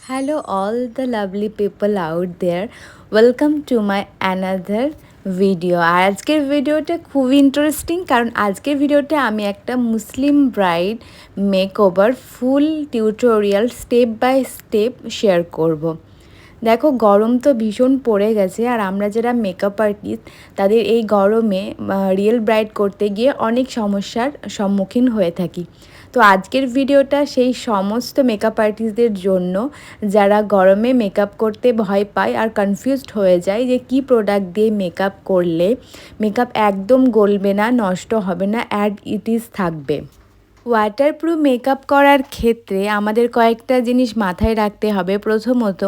Hello, all the lovely people out there. Welcome to my another video. আর আজকের ভিডিওটা খুবই ইন্টারেস্টিং, কারণ আজকের ভিডিওতে আমি একটা Muslim bride makeover full tutorial step by step share করব। দেখো, গরম তো ভীষণ পড়ে গেছে, আর আমরা যারা মেকআপ আর্টিস্ট তাদের এই গরমে রিয়েল ব্রাইড করতে গিয়ে অনেক সমস্যার সম্মুখীন হয়ে থাকি। তো আজকের ভিডিওটা সেই সমস্ত মেকআপ আর্টিস্টদের জন্য যারা গরমে মেকআপ করতে ভয় পায় আর কনফিউজড হয়ে যায় যে কী প্রোডাক্ট দিয়ে মেকআপ করলে মেকআপ একদম গলবে না, নষ্ট হবে না, অ্যাড ইট ইজ থাকবে। ওয়াটারপ্রুফ মেকআপ করার ক্ষেত্রে আমাদের কয়েকটা জিনিস মাথায় রাখতে হবে। প্রথমত,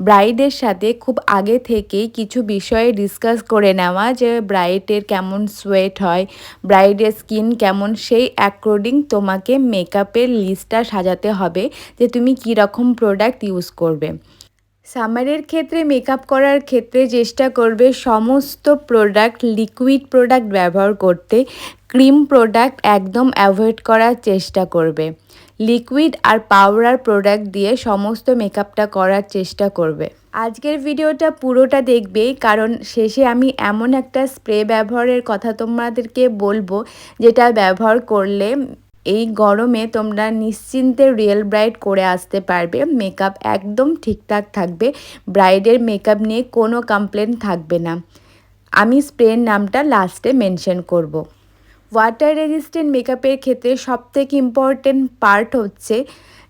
ব্রাইডের সাথে খুব আগে থেকেই কিছু বিষয়ে ডিসকাস করে নেওয়া, যে ব্রাইডের কেমন সোয়েট হয়, ব্রাইডের স্কিন কেমন, সেই অ্যাকর্ডিং তোমাকে মেকআপের লিস্টটা সাজাতে হবে যে তুমি কী রকম প্রোডাক্ট ইউজ করবে। সামারের ক্ষেত্রে মেকআপ করার ক্ষেত্রে চেষ্টা করবে সমস্ত প্রোডাক্ট, লিকুইড প্রোডাক্ট ব্যবহার করতে। ক্রিম প্রোডাক্ট একদম অ্যাভয়েড করার চেষ্টা করবে। লিকুইড আর পাউডার প্রোডাক্ট দিয়ে সমস্ত মেকআপটা করার চেষ্টা করবে। আজকের ভিডিওটা পুরোটা দেখবে, কারণ শেষে আমি এমন একটা স্প্রে ব্যবহারের কথা তোমাদেরকে বলবো, যেটা ব্যবহার করলে এই গরমে তোমরা নিশ্চিন্তে রিয়েল ব্রাইড করে আসতে পারবে। মেকআপ একদম ঠিকঠাক থাকবে, ব্রাইডের মেকআপ নিয়ে কোনো কমপ্লেন থাকবে না। আমি স্প্রের নামটা লাস্টে মেনশন করব। ওয়াটার রেজিস্ট্যান্ট মেকআপের ক্ষেত্রে সবথেকে ইম্পর্টেন্ট পার্ট হচ্ছে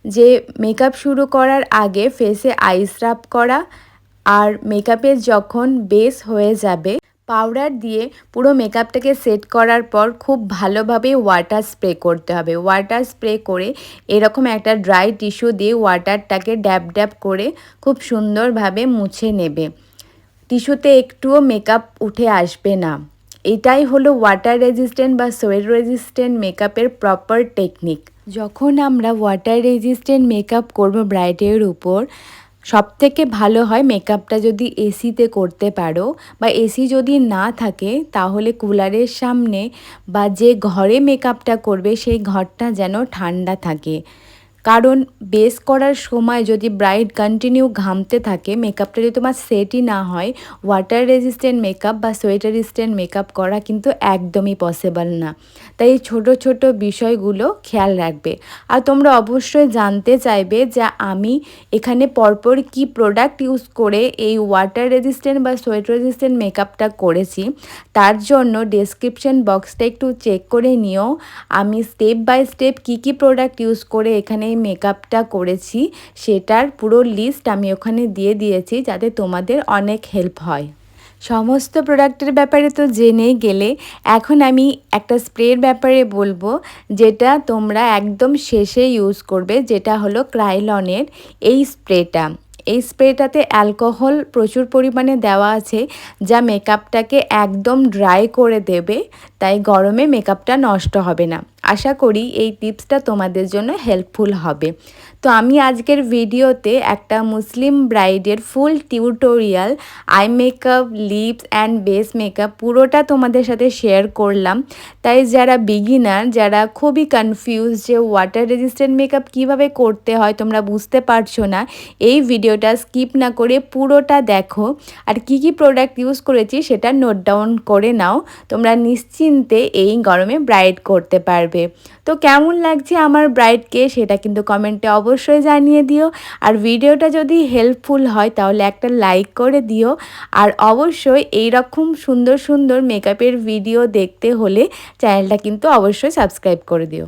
যে মেকআপ শুরু করার আগে ফেসে আইস রাব করা, আর মেকআপের যখন বেস হয়ে যাবে পাউডার দিয়ে পুরো মেকআপটাকে সেট করার পর খুব ভালোভাবে ওয়াটার স্প্রে করতে হবে। ওয়াটার স্প্রে করে এরকম একটা ড্রাই টিস্যু দিয়ে ওয়াটারটাকে ড্যাব ড্যাব করে খুব সুন্দরভাবে মুছে নেবে। টিস্যুতে একটুও মেকআপ উঠে আসবে না। এটাই হলো ওয়াটার রেজিস্ট্যান্ট বা সোয়েট রেজিস্ট্যান্ট মেকআপের প্রপার টেকনিক। যখন আমরা ওয়াটার রেজিস্ট্যান্ট মেকআপ করব ব্রাইডের উপর, সবথেকে ভালো হয় মেকআপটা যদি এসিতে করতে পারো, বা এসি যদি না থাকে তাহলে কুলারের সামনে বা যে ঘরে মেকআপটা করবে সেই ঘরটা যেন ঠান্ডা থাকে। কারণ বেস করার সময় যদি ব্রাইড কন্টিনিউ ঘামতে থাকে, মেকআপটা যদি তোমার সেটই না হয়, ওয়াটার রেজিস্ট্যান্ট মেকআপ বা সোয়েট রেজিস্ট্যান্ট মেকআপ করা কিন্তু একদমই পসিবল না। তাই এই ছোটো ছোটো বিষয়গুলো খেয়াল রাখবে। আর তোমরা অবশ্যই জানতে চাইবে যে আমি এখানে পরপর কি প্রোডাক্ট ইউজ করে এই ওয়াটার রেজিস্ট্যান্ট বা সোয়েট রেজিস্ট্যান্ট মেকআপটা করেছি। তার জন্য ডেসক্রিপশন বক্সটা একটু চেক করে নিও। আমি স্টেপ বাই স্টেপ কী প্রোডাক্ট ইউজ করে এখানে এই মেকআপটা করেছি সেটার পুরো লিস্ট আমি ওখানে দিয়ে দিয়েছি, যাতে তোমাদের অনেক হেল্প হয়। সমস্ত প্রোডাক্টের ব্যাপারে তো জেনেই গেলে, এখন আমি একটা স্প্রের ব্যাপারে বলবো, যেটা তোমরা একদম শেষে ইউজ করবে, যেটা হলো ক্রাইলনের এই স্প্রেটা। এই স্প্রেটাতে অ্যালকোহল প্রচুর পরিমাণে দেওয়া আছে, যা মেকআপটাকে একদম ড্রাই করে দেবে, তাই গরমে মেকআপটা নষ্ট হবে না। আশা করি এই টিপসটা তোমাদের জন্য হেল্পফুল হবে। তো আমি আজকের ভিডিওতে একটা মুসলিম ব্রাইডের full tutorial eye makeup, lips and base makeup পুরোটা তোমাদের সাথে শেয়ার করলাম। তাই যারা বিগিনার, যারা খুবই কনফিউজ যে ওয়াটার রেজিস্ট্যান্ট মেকআপ কীভাবে করতে হয় তোমরা বুঝতে পারছো না, এই ভিডিওটা স্কিপ না করে পুরোটা দেখো। আর কি প্রোডাক্ট ইউজ করেছি সেটা নোট ডাউন করে নাও, তোমরা নিশ্চিন্তে এই গরমে ব্রাইড করতে পারবে। তো কেমন লাগছে আমার ব্রাইডকে সেটা কিন্তু কমেন্টে অবশ্যই জানিয়ে দিও। আর ভিডিওটা যদি হেল্পফুল হয় তাহলে একটা লাইক করে দিও। আর অবশ্যই এই রকম সুন্দর সুন্দর মেকআপের ভিডিও দেখতে হলে চ্যানেলটা কিন্তু অবশ্যই সাবস্ক্রাইব করে দিও।